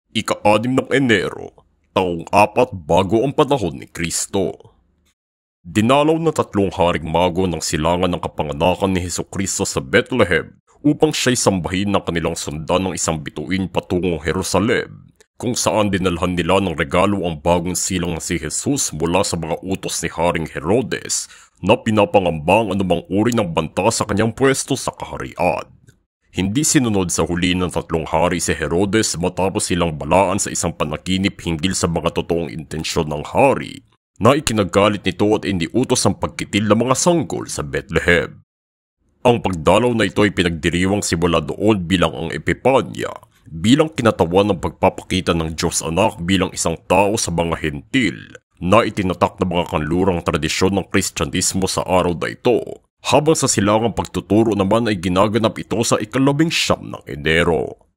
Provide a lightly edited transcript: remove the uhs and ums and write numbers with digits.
Ika-6 ng Enero, taong 4 bago ang panahon ni Kristo. Dinalaw ng 3 haring mago ng silangan ng kapanganakan ni Hesukristo sa Bethlehem upang siya'y sambahin ng kanilang sundan ng isang bituin patungong Jerusalem, kung saan dinalhan nila ng regalo ang bagong silang na si Jesus mula sa mga utos ni Haring Herodes na pinapangamba ang anumang uri ng banta sa kanyang pwesto sa kaharian. Hindi sinunod sa huli ng 3 hari si Herodes matapos silang balaan sa isang panaginip hinggil sa mga totoong intensyon ng hari, na ikinagalit nito at iniutos ang pagkitil ng mga sanggol sa Bethlehem. Ang pagdalaw na ito ay pinagdiriwang simula doon bilang ang Epipanya, bilang kinatawan ng pagpapakita ng Diyos Anak bilang isang tao sa mga hentil, na itinatak ng mga kanlurang tradisyon ng Kristyanismo sa araw na ito, habang sa silangang pagtuturo naman ay ginaganap ito sa ika-19 ng Enero.